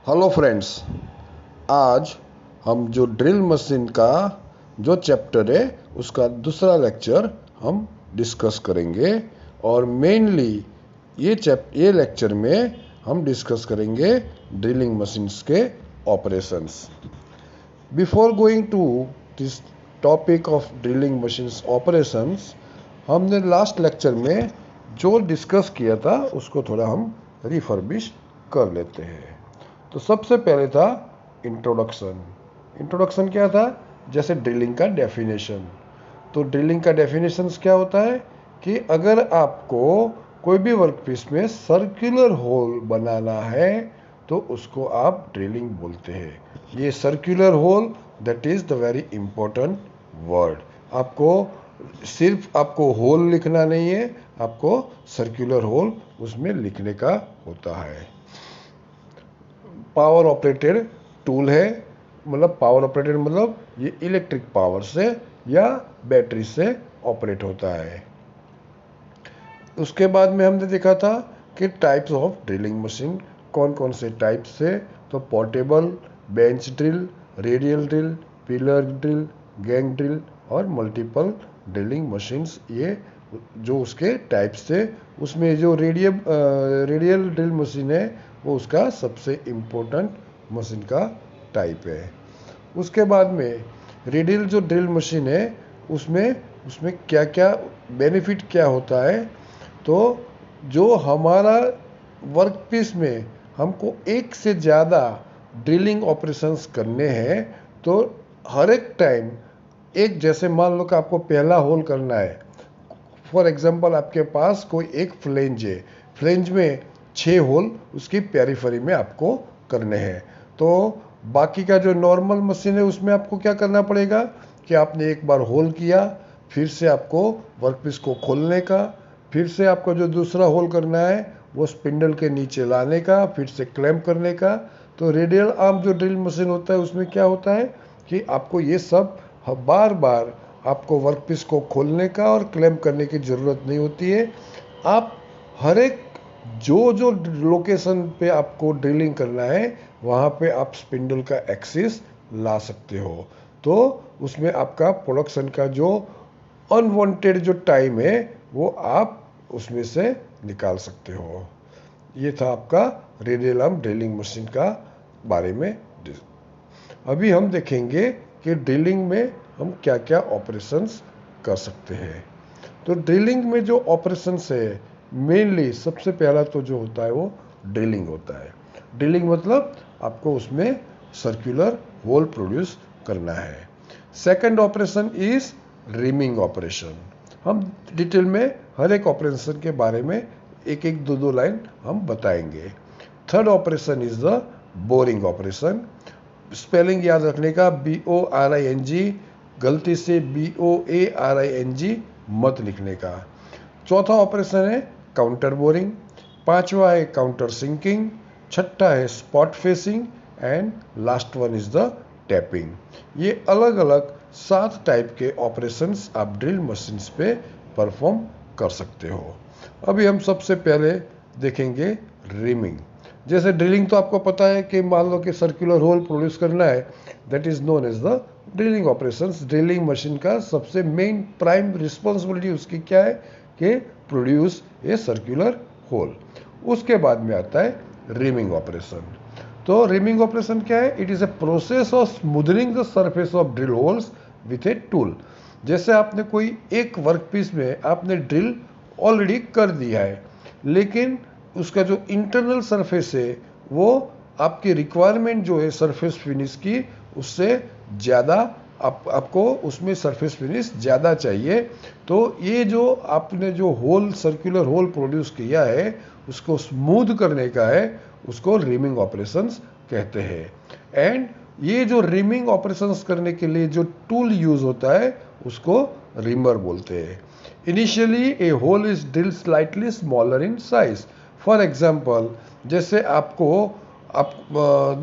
Hello friends, आज हम जो ड्रिल मशीन का जो चैप्टर है उसका दूसरा लेक्चर हम डिस्कस करेंगे। और मेनली ये लेक्चर में हम डिस्कस करेंगे ड्रिलिंग मशीन्स के operations. Before going to this topic of drilling machines operations, हमने लास्ट लेक्चर में जो डिस्कस किया था उसको थोड़ा हम रिफर्बिश कर लेते हैं। तो सबसे पहले था इंट्रोडक्शन। इंट्रोडक्शन क्या था? जैसे ड्रिलिंग का डेफिनेशन। तो ड्रिलिंग का डेफिनेशन क्या होता है कि अगर आपको कोई भी वर्कपीस में सर्कुलर होल बनाना है तो उसको आप ड्रिलिंग बोलते हैं। ये circular hole, that is the very important word. आपको सिर्फ आपको होल लिखना नहीं है, आपको सर्कुलर होल उसमें लिखने का होता है। पावर ऑपरेटेड टूल है, मतलब पावर ऑपरेटेड मतलब ये इलेक्ट्रिक पावर से या बैटरी से ऑपरेट होता है। उसके बाद में हमने देखा था कि टाइप्स ऑफ ड्रिलिंग मशीन कौन कौन से टाइप्स है। तो portable, bench drill, radial drill, pillar drill, gang drill और मल्टीपल ड्रिलिंग मशीन्स, ये जो उसके टाइप्स थे। उसमें जो रेडियल ड्रिल मशीन है वो उसका सबसे इम्पोर्टेंट मशीन का टाइप है। उसके बाद में रेडियल जो ड्रिल मशीन है उसमें उसमें क्या क्या बेनिफिट क्या होता है। तो जो हमारा वर्कपीस में हमको एक से ज़्यादा ड्रिलिंग ऑपरेशंस करने हैं तो हर एक टाइम एक, जैसे मान लो कि आपको पहला होल करना है। फॉर एग्जांपल आपके पास कोई एक फ्लेंज है, फ्लेंज में 6 होल उसकी पेरिफेरी में आपको करने हैं। तो बाकी का जो नॉर्मल मशीन है उसमें आपको क्या करना पड़ेगा कि आपने एक बार होल किया, फिर से आपको वर्कपीस को खोलने का, फिर से आपको जो दूसरा होल करना है वो स्पिंडल के नीचे लाने का, फिर से क्लैंप करने का। तो रेडियल आर्म जो ड्रिल मशीन होता है उसमें क्या होता है कि आपको ये सब बार बार आपको वर्कपीस को खोलने का और क्लैंप करने की ज़रूरत नहीं होती है। आप हर एक जो जो लोकेशन पे आपको ड्रिलिंग करना है वहाँ पे आप स्पिंडल का एक्सिस ला सकते हो। तो उसमें आपका प्रोडक्शन का जो अनवांटेड जो टाइम है वो आप उसमें से निकाल सकते हो। ये था आपका रेडियल आर्म ड्रिलिंग मशीन का बारे में। अभी हम देखेंगे कि ड्रिलिंग में हम क्या क्या ऑपरेशंस कर सकते हैं। तो ड्रिलिंग में जो ऑपरेशंस है, मेनली सबसे पहला तो जो होता है वो ड्रिलिंग होता है। ड्रिलिंग मतलब आपको उसमें सर्कुलर होल प्रोड्यूस करना है। Second operation is rhyming operation. हम डिटेल में हर एक ऑपरेशन के बारे में एक एक दो दो लाइन हम बताएंगे। Third operation is the boring operation. Spelling याद रखने का, BORING, गलती से BOARING मत लिखने का। चौथा ऑपरेशन है काउंटर बोरिंग, पांचवा है काउंटर सिंकिंग, छठा है spot facing and last one is the tapping. ये अलग अलग 7 टाइप के ऑपरेशंस आप ड्रिल मशीन्स पे परफॉर्म कर सकते हो। अभी हम सबसे पहले देखेंगे रिमिंग। जैसे ड्रिलिंग तो आपको पता है कि मान लो कि सर्कुलर होल प्रोड्यूस करना है, that is known as the drilling operations. Drilling machine का सबसे मेन प्राइम रिस्पॉन्सिबिलिटी उसकी क्या है कि प्रोड्यूस ए सर्कुलर होल। उसके बाद में आता है रिमिंग ऑपरेशन। तो रिमिंग ऑपरेशन क्या है? It is a process of smoothening the surface of drill holes with a tool. जैसे आपने कोई एक वर्कपीस में आपने ड्रिल ऑलरेडी कर दिया है, लेकिन उसका जो इंटरनल सरफेस है वो आपकी रिक्वायरमेंट जो है सरफेस फिनिश की, उससे ज़्यादा आपको उसमें सरफेस फिनिश ज़्यादा चाहिए। तो ये जो आपने जो होल सर्कुलर होल प्रोड्यूस किया है उसको स्मूथ करने का है, उसको रिमिंग ऑपरेशंस कहते हैं। एंड ये जो रिमिंग ऑपरेशंस करने के लिए जो टूल यूज होता है उसको रिमर बोलते हैं। Initially a hole is drill slightly smaller in size. For example, जैसे आपको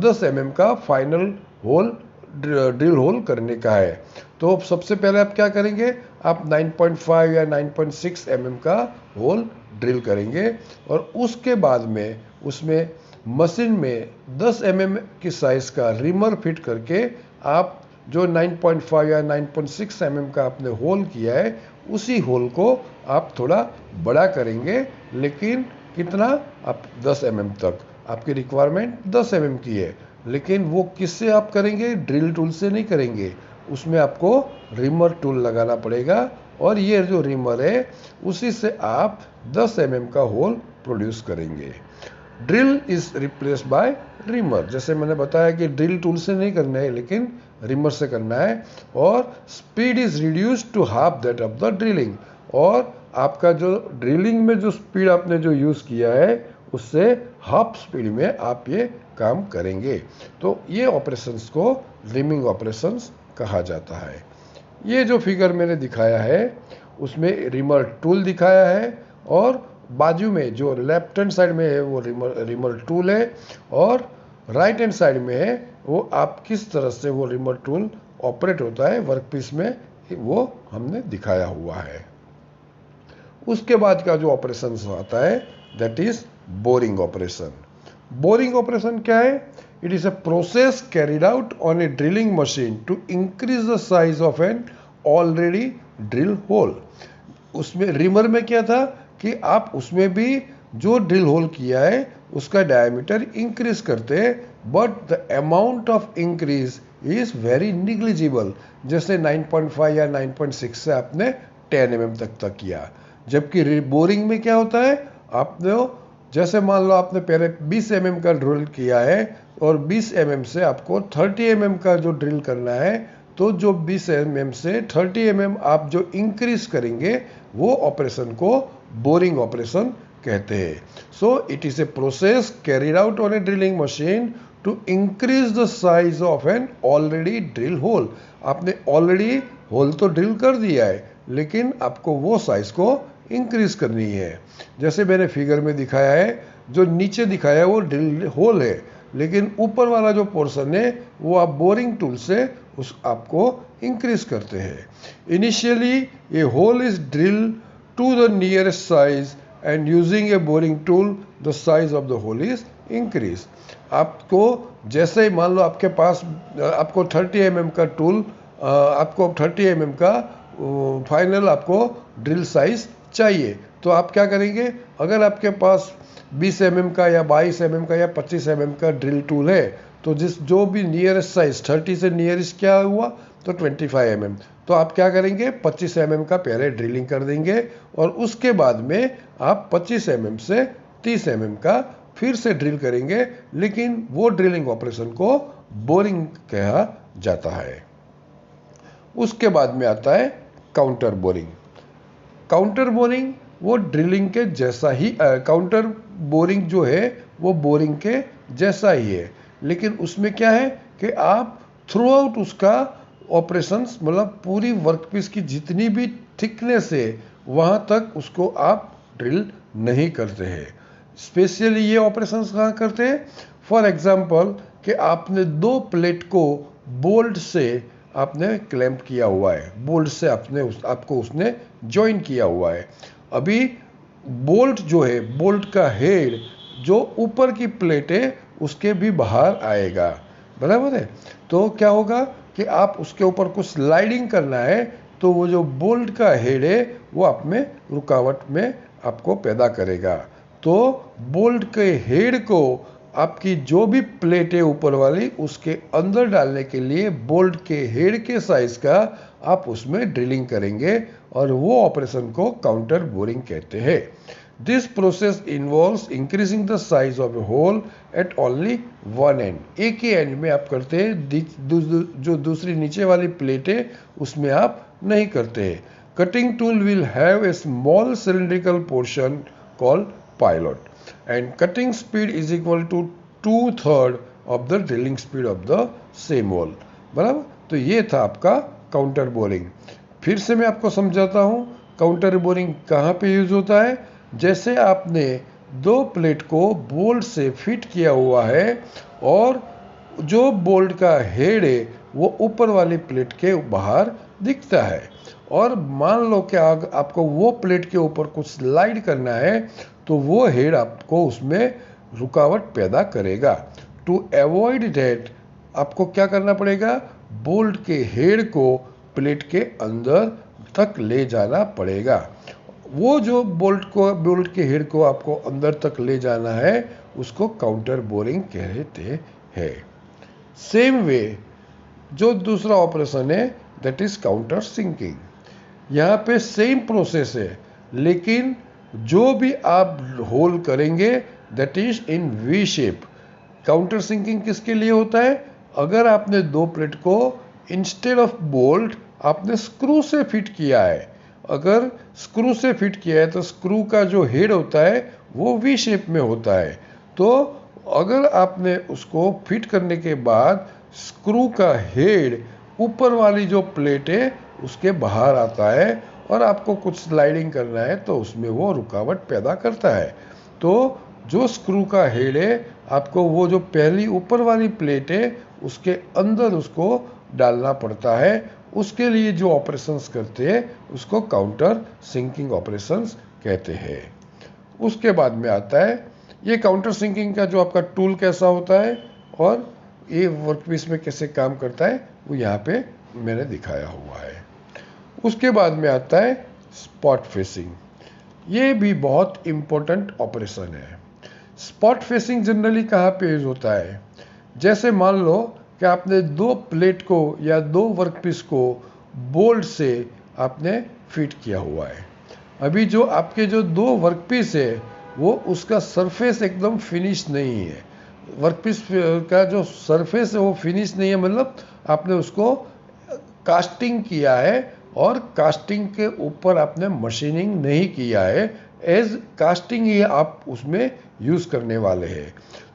10 mm का फाइनल होल ड्रिल होल करने का है, तो सबसे पहले आप क्या करेंगे, आप 9.5 या 9.6 mm का होल ड्रिल करेंगे और उसके बाद में उसमें मशीन में 10 mm की साइज़ का रिमर फिट करके आप जो 9.5 या 9.6 mm का आपने होल किया है, उसी होल को आप थोड़ा बड़ा करेंगे, लेकिन कितना, आप 10 mm तक। आपकी रिक्वायरमेंट 10 mm की है, लेकिन वो किससे आप करेंगे? ड्रिल टूल से नहीं करेंगे, उसमें आपको रिमर टूल लगाना पड़ेगा, और ये जो रिमर है उसी से आप 10 mm का होल प्रोड्यूस करेंगे। Drill is replace by reamer. जैसे मैंने बताया कि ड्रिल टूल से नहीं करना है, लेकिन रिमर से करना है, और speed is reduced to half that of the drilling. और आपका जो ड्रिलिंग में जो स्पीड आपने जो यूज़ किया है, उससे हाफ स्पीड में आप ये काम करेंगे। तो ये ऑपरेशंस को रिमिंग ऑपरेशंस कहा जाता है। ये जो फिगर मैंने दिखाया है उसमें रिमर टूल दिखाया है, और बाजू में जो लेफ्ट हैंड साइड में है वो रिमर टूल है, और राइट हैंड साइड में है वो आप किस तरह से वो रिमर टूल ऑपरेट होता है वर्कपीस में, वो हमने दिखाया हुआ है। उसके बाद का जो ऑपरेशन आता है that is boring operation. Boring operation क्या है? It is a process carried out on a drilling machine to increase the size of an already drill hole. उसमें रिमर में क्या था कि आप उसमें भी जो ड्रिल होल किया है उसका डायमीटर इंक्रीज करते हैं, but the amount of increase is very negligible. जैसे 9.5 या 9.6 से आपने 10 mm तक किया, जबकि बोरिंग में क्या होता है, आपने जैसे मान लो आपने पहले 20 mm का ड्रिल किया है, और 20 mm से आपको 30 mm का जो ड्रिल करना है, तो जो 20 mm से 30 mm आप जो इंक्रीज करेंगे, वो ऑपरेशन को बोरिंग ऑपरेशन कहते हैं। So it is a process carried out on a drilling machine to increase the size of an already drill hole. आपने ऑलरेडी होल तो ड्रिल कर दिया है, लेकिन आपको वो साइज को इंक्रीज करनी है। जैसे मैंने फिगर में दिखाया है, जो नीचे दिखाया है वो ड्रिल होल है, लेकिन ऊपर वाला जो पोर्शन है वो आप बोरिंग टूल से उस आपको इंक्रीज करते हैं। Initially a hole is drill to the nearest size and using a boring tool the size of the hole is increase. आपको जैसे ही मान लो आपके पास आपको 30 mm का टूल, आपको 30 mm का फाइनल आपको ड्रिल साइज चाहिए, तो आप क्या करेंगे? अगर आपके पास 20 mm का या 22 mm का या 25 mm का ड्रिल टूल है, तो जो भी नियरेस्ट साइज 30 से नियरेस्ट क्या हुआ, तो 25 mm, तो आप क्या करेंगे? 25 mm का पहले ड्रिलिंग कर देंगे, और उसके बाद में आप 25 mm से 30 mm का फिर से ड्रिल करेंगे, लेकिन वो ड्रिलिंग ऑपरेशन को बोरिंग कहा जाता है। उसके बाद में आता है काउंटर बोरिंग। काउंटर बोरिंग वो ड्रिलिंग के जैसा ही, काउंटर बोरिंग जो है वो बोरिंग के जैसा ही है, लेकिन उसमें क्या है कि आप थ्रू आउट उसका ऑपरेशंस, मतलब पूरी वर्कपीस की जितनी भी थिकनेस है वहाँ तक उसको आप ड्रिल नहीं करते हैं। स्पेशली ये ऑपरेशंस कहाँ करते हैं? फॉर एग्जांपल कि आपने 2 प्लेट को बोल्ट से आपने क्लैंप किया हुआ है, बोल्ट से आपको उसने जॉइन किया हुआ है। अभी बोल्ट जो है, बोल्ट का हेड जो ऊपर की प्लेट है उसके भी बाहर आएगा, बराबर है। तो क्या होगा कि आप उसके ऊपर कुछ स्लाइडिंग करना है, तो वो जो बोल्ट का हेड है वो आप में रुकावट में आपको पैदा करेगा। तो बोल्ट के हेड को आपकी जो भी प्लेट है ऊपर वाली, उसके अंदर डालने के लिए बोल्ट के हेड के साइज का आप उसमें ड्रिलिंग करेंगे, और वो ऑपरेशन को काउंटर बोरिंग कहते हैं। This process involves increasing the size of a hole at only one end. एक ही एंड में आप करते हैं, जो दूसरी नीचे वाली प्लेट है उसमें आप नहीं करते हैं। Cutting tool will have a small cylindrical portion called pilot, and cutting speed is equal to 2/3 of the drilling speed of the same hole। बराबर। तो ये था आपका काउंटर बोरिंग। फिर से मैं आपको समझाता हूँ काउंटर बोरिंग कहाँ पे यूज होता है। जैसे आपने 2 प्लेट को बोल्ट से फिट किया हुआ है, और जो बोल्ट का हेड है वो ऊपर वाली प्लेट के बाहर दिखता है, और मान लो कि आपको वो प्लेट के ऊपर कुछ स्लाइड करना है, तो वो हेड आपको उसमें रुकावट पैदा करेगा। टू अवॉइड दैट आपको क्या करना पड़ेगा, बोल्ट के हेड को प्लेट के अंदर तक ले जाना पड़ेगा। वो जो बोल्ट के हेड को आपको अंदर तक ले जाना है उसको काउंटर बोरिंग कहते हैं। सेम वे जो दूसरा ऑपरेशन है दैट इज काउंटर सिंकिंग। यहाँ पे सेम प्रोसेस है, लेकिन जो भी आप होल करेंगे that is in V shape. Counter sinking किसके लिए होता है, अगर आपने दो प्लेट को इंस्टेड ऑफ बोल्ट आपने स्क्रू से फिट किया है, अगर स्क्रू से फिट किया है तो स्क्रू का जो हेड होता है वो वी शेप में होता है। तो अगर आपने उसको फिट करने के बाद स्क्रू का हेड ऊपर वाली जो प्लेट है उसके बाहर आता है और आपको कुछ स्लाइडिंग करना है तो उसमें वो रुकावट पैदा करता है। तो जो स्क्रू का हेड है आपको वो जो पहली ऊपर वाली प्लेट है उसके अंदर उसको डालना पड़ता है। उसके लिए जो ऑपरेशंस करते हैं उसको काउंटर सिंकिंग ऑपरेशंस कहते हैं। उसके बाद में आता है ये काउंटर सिंकिंग का जो आपका टूल कैसा होता है और ये वर्कपीस में कैसे काम करता है वो यहाँ पे मैंने दिखाया हुआ है। उसके बाद में आता है स्पॉट फेसिंग। ये भी बहुत इम्पोर्टेंट ऑपरेशन है। स्पॉट फेसिंग जनरली कहाँ पे यूज होता है, जैसे मान लो कि आपने दो प्लेट को या दो वर्कपीस को बोल्ट से आपने फिट किया हुआ है। अभी जो आपके जो दो वर्कपीस है वो उसका सरफेस एकदम फिनिश नहीं है, वर्कपीस का जो सरफेस है वो फिनिश नहीं है, मतलब आपने उसको कास्टिंग किया है और कास्टिंग के ऊपर आपने मशीनिंग नहीं किया है, एज कास्टिंग ही आप उसमें यूज करने वाले हैं।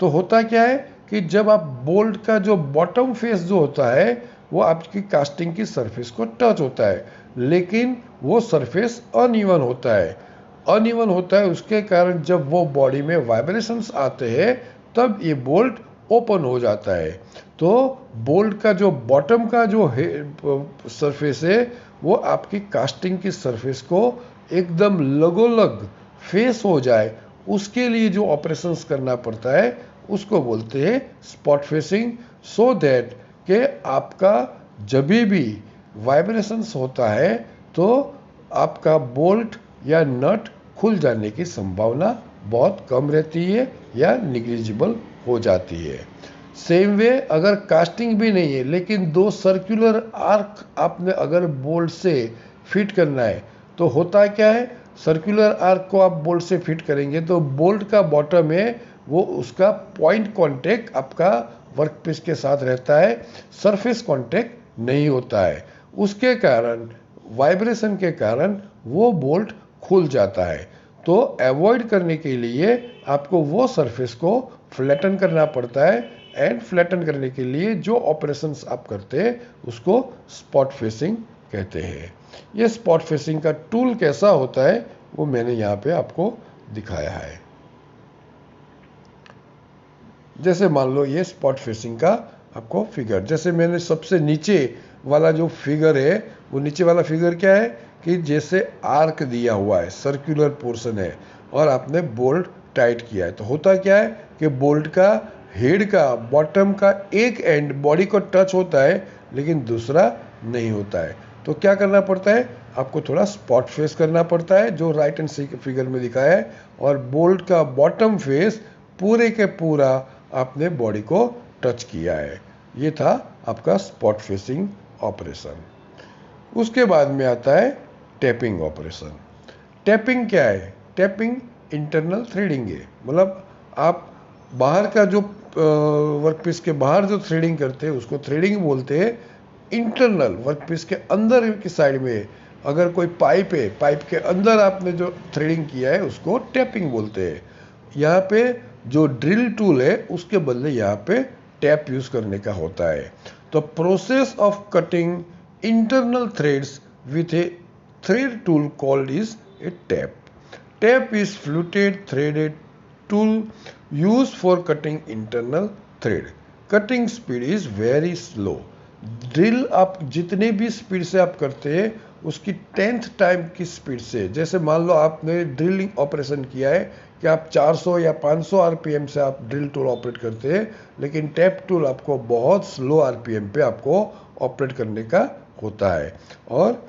तो होता क्या है कि जब आप बोल्ट का जो बॉटम फेस जो होता है वो आपकी कास्टिंग की सरफेस को टच होता है, लेकिन वो सरफेस अनइवन होता है। अनइवन होता है उसके कारण जब वो बॉडी में वाइब्रेशंस आते हैं तब ये बोल्ट ओपन हो जाता है। तो बोल्ट का जो बॉटम का जो सरफेस है वो आपकी कास्टिंग की सरफेस को एकदम लगोलग फेस हो जाए, उसके लिए जो ऑपरेशंस करना पड़ता है उसको बोलते हैं स्पॉट फेसिंग। सो दैट कि आपका जब भी वाइब्रेशंस होता है तो आपका बोल्ट या नट खुल जाने की संभावना बहुत कम रहती है या निग्लिजिबल हो जाती है। सेम वे अगर कास्टिंग भी नहीं है लेकिन दो सर्कुलर आर्क आपने अगर बोल्ट से फिट करना है तो होता क्या है, सर्कुलर आर्क को आप बोल्ट से फिट करेंगे तो बोल्ट का बॉटम है वो उसका पॉइंट कांटेक्ट आपका वर्कपीस के साथ रहता है, सरफेस कांटेक्ट नहीं होता है। उसके कारण वाइब्रेशन के कारण वो बोल्ट खुल जाता है। तो अवॉइड करने के लिए आपको वो सरफेस को फ्लैटन करना पड़ता है, एंड फ्लैटन करने के लिए जो ऑपरेशंस आप करते हैं उसको स्पॉट फेसिंग कहते हैं। ये स्पॉट फेसिंग का टूल कैसा होता है वो मैंने यहाँ पे आपको दिखाया है। जैसे मान लो ये स्पॉट फेसिंग का आपको फिगर, जैसे मैंने सबसे नीचे वाला जो फिगर है वो नीचे वाला फिगर क्या है कि जैसे आर्क दिया हुआ है, सर्कुलर पोर्शन है और आपने बोल्ट टाइट किया है, तो होता क्या है कि बोल्ट का हेड का बॉटम का एक एंड बॉडी को टच होता है लेकिन दूसरा नहीं होता है। तो क्या करना पड़ता है, आपको थोड़ा स्पॉट फेस करना पड़ता है जो राइट हैंड फिगर में दिखाया है, और बोल्ट का बॉटम फेस पूरे के पूरा आपने बॉडी को टच किया है। ये था आपका स्पॉट फेसिंग ऑपरेशन। उसके बाद में आता है टैपिंग ऑपरेशन। टैपिंग क्या है, टैपिंग इंटरनल थ्रेडिंग है, मतलब आप बाहर का जो वर्कपीस के बाहर जो थ्रेडिंग करते हैं उसको थ्रेडिंग बोलते हैं। इंटरनल वर्कपीस के अंदर की साइड में अगर कोई पाइप है, पाइप के अंदर आपने जो थ्रेडिंग किया है उसको टैपिंग बोलते हैं। यहाँ पे जो ड्रिल टूल है उसके बदले यहाँ पे टैप यूज करने का होता है। तो process of cutting internal threads with A thread tool called is a tap. Tap is fluted threaded tool used for cutting internal thread. Cutting speed is very slow. Drill आप जितने भी speed से आप करते हैं उसकी 10th टाइम की speed से, जैसे मान लो आपने ड्रिलिंग ऑपरेशन किया है कि आप 400 या 500 आरपीएम से आप ड्रिल टूल ऑपरेट करते हैं, लेकिन टैप टूल आपको बहुत स्लो आरपीएम पे आपको ऑपरेट करने का होता है। और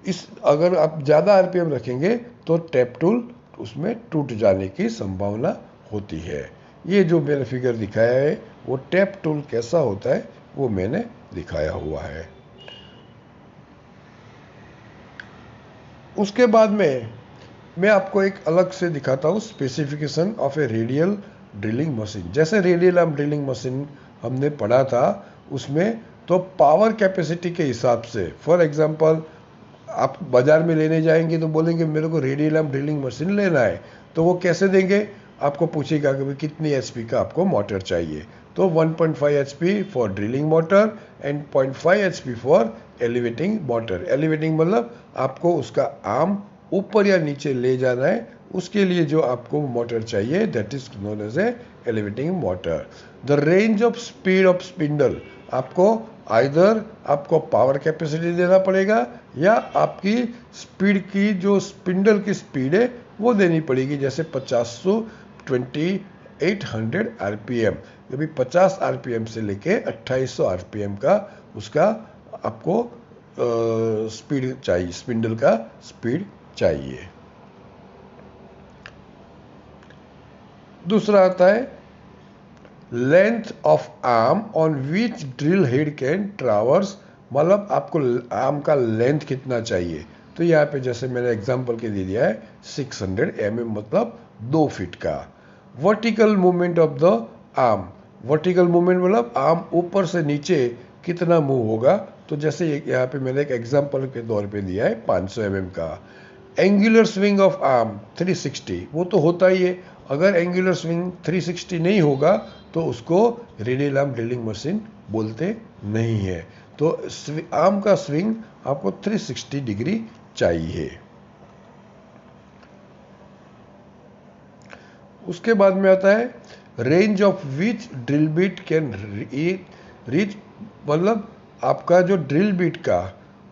इस अगर आप ज़्यादा आरपीएम रखेंगे तो टैप टूल उसमें टूट जाने की संभावना होती है। ये जो मैंने फिगर दिखाया है वो टैप टूल कैसा होता है वो मैंने दिखाया हुआ है। उसके बाद में मैं आपको एक अलग से दिखाता हूँ specification of A radial drilling machine. जैसे रेडियल आर्म ड्रिलिंग मशीन हमने पढ़ा था, उसमें तो पावर कैपेसिटी के हिसाब से, फॉर एग्जांपल आप बाजार में लेने जाएंगे तो बोलेंगे मेरे को रेडियल आर्म ड्रिलिंग मशीन लेना है, तो वो कैसे देंगे, आपको पूछेगा कि कितनी एचपी का आपको मोटर चाहिए, तो 1.5 HP for drilling motor and 0.5 HP for elevating motor. Elevating मतलब आपको उसका आर्म ऊपर या नीचे ले जाना है, उसके लिए जो आपको मोटर चाहिए that is known as a elevating motor. The range of speed of spindle, आपको आइदर आपको पावर कैपेसिटी देना पड़ेगा या आपकी स्पीड की जो स्पिंडल की स्पीड है वो देनी पड़ेगी, जैसे 50 आरपीएम, कभी 50 आरपीएम से लेके 2800 आरपीएम का उसका आपको स्पीड चाहिए, स्पिंडल का स्पीड चाहिए। दूसरा आता है length of arm on which drill head can traverse, मतलब आपको आर्म का लेंथ कितना चाहिए। तो यहाँ पे जैसे मैंने एग्जांपल के दे दिया है 600 mm, मतलब 2 फीट का। Vertical movement of the arm, vertical movement मतलब आर्म ऊपर से नीचे कितना मूव होगा, तो जैसे यहाँ पे मैंने एक एग्जांपल के तौर पे दिया है 500 mm का। एंगुलर स्विंग ऑफ आर्म 360, वो तो होता ही है, अगर एंगुलर स्विंग 360 नहीं होगा तो उसको रेडियल आर्म ड्रिलिंग मशीन बोलते नहीं है। तो आर्म का स्विंग आपको 360 डिग्री चाहिए। उसके बाद में आता है range of which drill beat can reach, मतलब आपका जो ड्रिल बीट का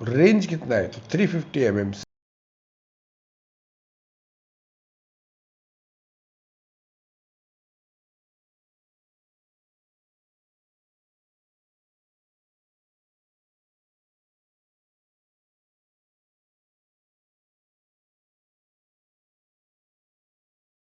रेंज कितना है, तो 350 mm